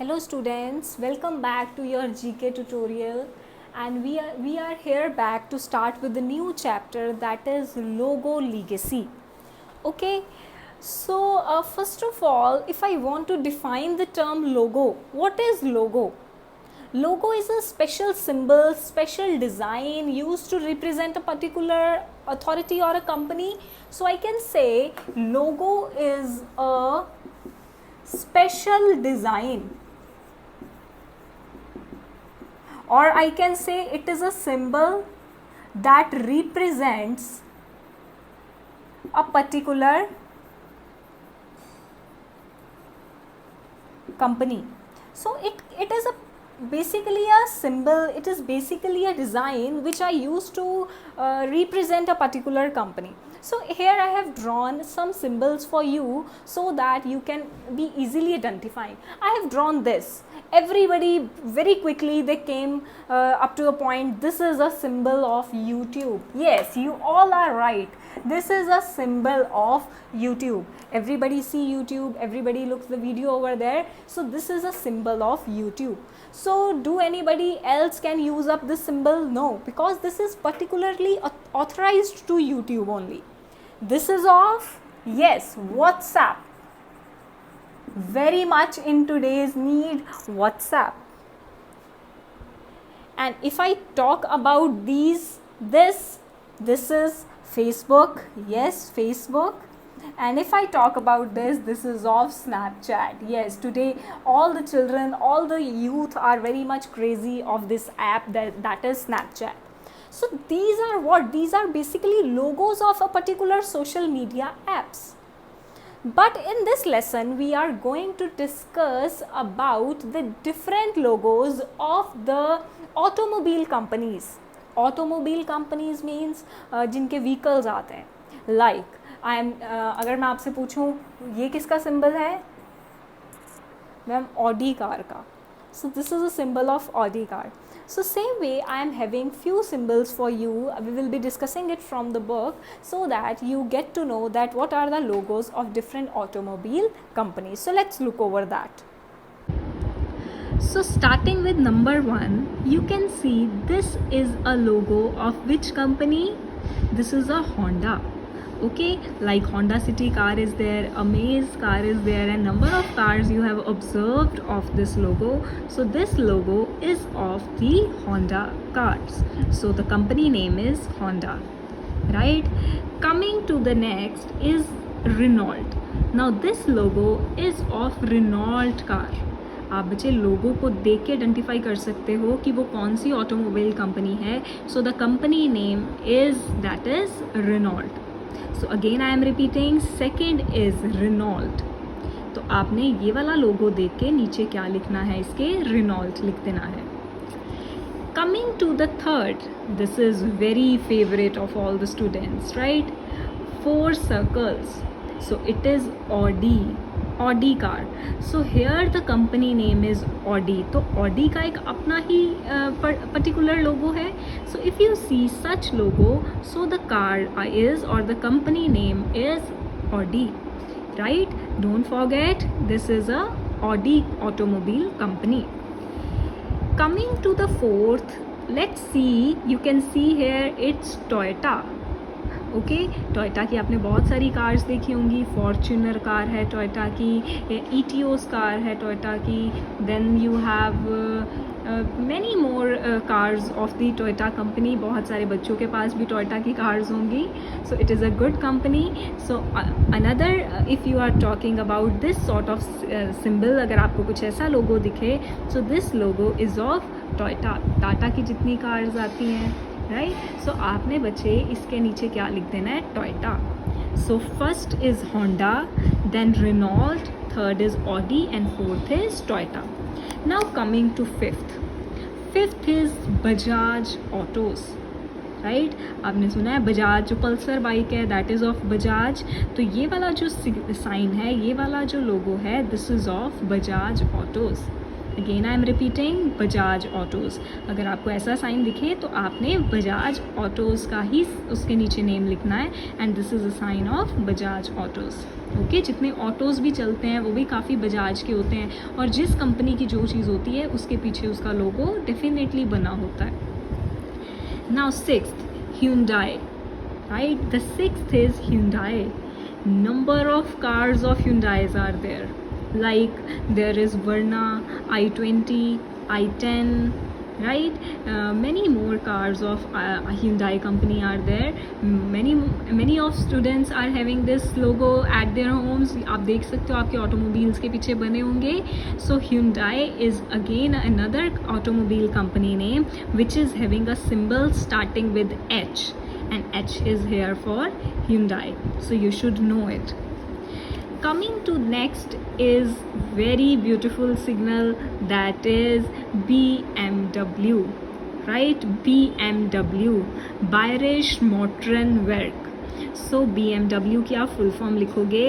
Hello students, welcome back to your GK tutorial, and we are here back to start with the new chapter, that is logo legacy. Okay, so first of all, if I want to define the term logo, what is logo? Logo is a special symbol, special design used to represent a particular authority or a company. So I can say logo is a special design, or I can say it is a symbol that represents a particular company. So it is basically a symbol, it is basically a design which I use to represent a particular company. So here I have drawn some symbols for you so that you can be easily identifying. I have drawn this. Everybody very quickly they came up to a point, this is a symbol of YouTube. Yes, you all are right. This is a symbol of YouTube. Everybody see YouTube, everybody looks the video over there. So this is a symbol of YouTube. So do anybody else can use up this symbol? No, because this is particularly authorized to YouTube only. This is of, yes, WhatsApp. Very much in today's need, WhatsApp. And if I talk about this is Facebook. Yes, Facebook. And if I talk about this is of Snapchat. Yes, today all the children, all the youth are very much crazy of this app that is Snapchat. So these are what? These are basically logos of a particular social media apps. But in this lesson, we are going to discuss about the different logos of the automobile companies. Automobile companies means जिनके vehicles आते हैं. Like अगर मैं आपसे पूछूं ये किसका symbol है? मैम Audi कार का. So this is a symbol of Audi car. So same way I am having few symbols for you. We will be discussing it from the book so that you get to know that what are the logos of different automobile companies. So let's look over that. So starting with number 1, you can see this is a logo of which company? This is a Honda. Okay, like Honda City car is there, Amaze car is there, and number of cars you have observed of this logo. So this logo is of the Honda cars. So the company name is Honda, right? Coming to the next is Renault. Now this logo is of Renault car. आप बच्चे लोगो को देख के identify कर सकते हो कि वो कौन सी ऑटोमोबाइल कंपनी है. So the company name is that is Renault. So again I am repeating, second is Renault. तो आपने ये वाला लोगो देख के नीचे क्या लिखना है, इसके Renault लिख देना है. Coming to the third, this is very favorite of all the students, right? 4 circles. So it is Audi car. So here the company name is Audi. तो Audi का एक अपना ही particular logo है. So if you see such logo, so the car is, or the company name is Audi, right? Don't forget, this is a Audi automobile company. Coming to the fourth, let's see, you can see here it's Toyota. Okay, Toyota की आपने बहुत सारी cars देखी होंगी. Fortuner car है Toyota की, Etios car है Toyota की, then you have many more cars of the Toyota company. बहुत सारे बच्चों के पास भी टोयोटा की कार्स होंगी. So it is a good company. So another, if you are talking about this sort of symbol, अगर आपको कुछ ऐसा लोगो दिखे, so this logo is of Toyota. Tata की जितनी कार्स आती हैं, राइट? सो आपने बच्चे इसके नीचे क्या लिख देना है? Toyota. So first is Honda, then Renault, third is Audi, and fourth is Toyota. Now coming to fifth is Bajaj autos, right? आपने सुना है बजाज जो पल्सर बाइक है दैट इज़ ऑफ बजाज. तो ये वाला जो साइन है, ये वाला जो लोगो है, this is of Bajaj autos. Again I am repeating, Bajaj autos. अगर आपको ऐसा साइन दिखे तो आपने बजाज ऑटोज़ का ही उसके नीचे नेम लिखना है, and this is a sign of Bajaj autos. Okay, जितने ऑटोज़ भी चलते हैं वो भी काफ़ी बजाज के होते हैं, और जिस कंपनी की जो चीज़ होती है उसके पीछे उसका लोगो डेफिनेटली बना होता है। Now sixth, Hyundai, right? The sixth is Hyundai. Number of cars of Hyundais are there. Like there is Verna, i20, i10, right? Many more cars of Hyundai company are there. Many of students are having this logo at their homes. आप देख सकते हो आपके automobiles के पीछे बने होंगे. So Hyundai is again another automobile company name which is having a symbol starting with H, and H is here for Hyundai. So you should know it. Coming to next is very beautiful signal, that is BMW, right? BMW, Bayerisch Motorenwerk. So BMW की आप full form लिखोगे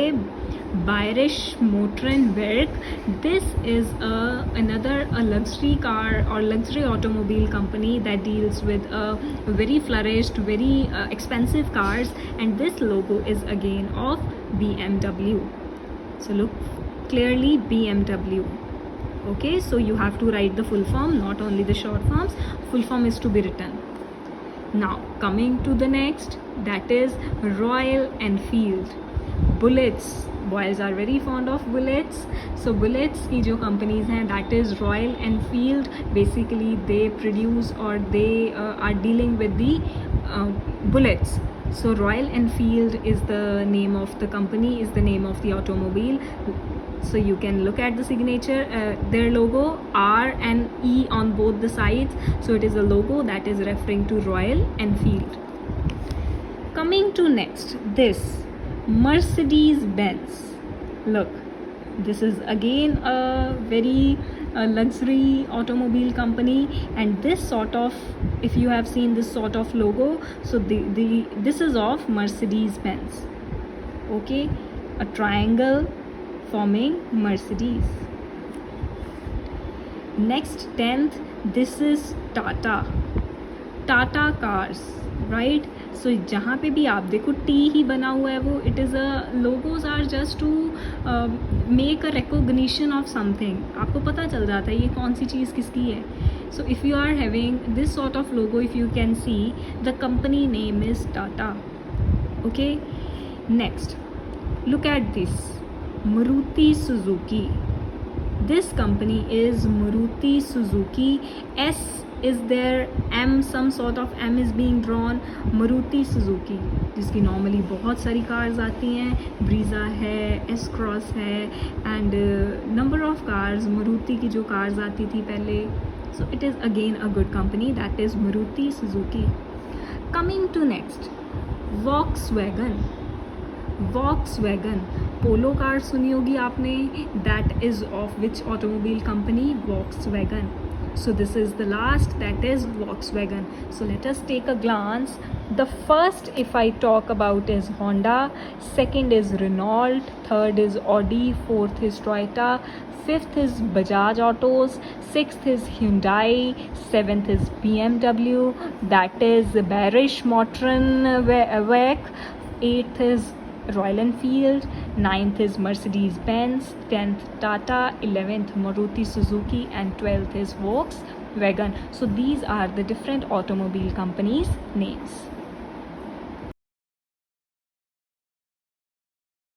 Bayerisch Motorenwerk. This is another luxury car or luxury automobile company that deals with very flourished, very expensive cars, and this logo is again of BMW. So look clearly, BMW. Okay, so you have to write the full form, not only the short forms. Full form is to be written. Now coming to the next, that is Royal Enfield. Bullets, boys are very fond of bullets. So bullets की जो companies हैं, that is Royal Enfield. Basically they produce or they are dealing with the bullets. So Royal Enfield is the name of the company, is the name of the automobile. So you can look at the signature, their logo, R and E on both the sides. So it is a logo that is referring to Royal Enfield. Coming to next, this Mercedes-Benz. Look, this is again a very luxury automobile company, and this sort of, if you have seen this sort of logo, so this is of Mercedes-Benz. Okay, a triangle forming Mercedes. Next, 10th, this is Tata cars, right? So जहाँ पे भी आप देखो T ही बना हुआ है, वो it is a logos are just to make a recognition of something. आपको पता चल जाता है ये कौन सी चीज़ किसकी है. So if you are having this sort of logo, if you can see, the company name is Tata. Okay, next, look at this, Maruti Suzuki. This company is Maruti Suzuki. S is there, M, some sort of M is being drawn. Maruti Suzuki, जिसकी normally बहुत सारी cars आती हैं, Brezza है, S cross है, and number of cars Maruti की जो cars आती थी पहले. So it is again a good company, that is Maruti Suzuki. Coming to next, Volkswagen. Polo car सुनी होगी आपने, that is of which automobile company? Volkswagen. So this is the last, that is Volkswagen. So let us take a glance. The first, if I talk about, is Honda. Second is Renault. Third is Audi. Fourth is Toyota. Fifth is Bajaj Autos. Sixth is Hyundai. Seventh is BMW. That is Bayerisch Motorenwerk. Eighth is Royal Enfield. 9th is Mercedes-Benz. 10th Tata. 11th Maruti Suzuki, and 12th is Volkswagen. So these are the different automobile companies' names.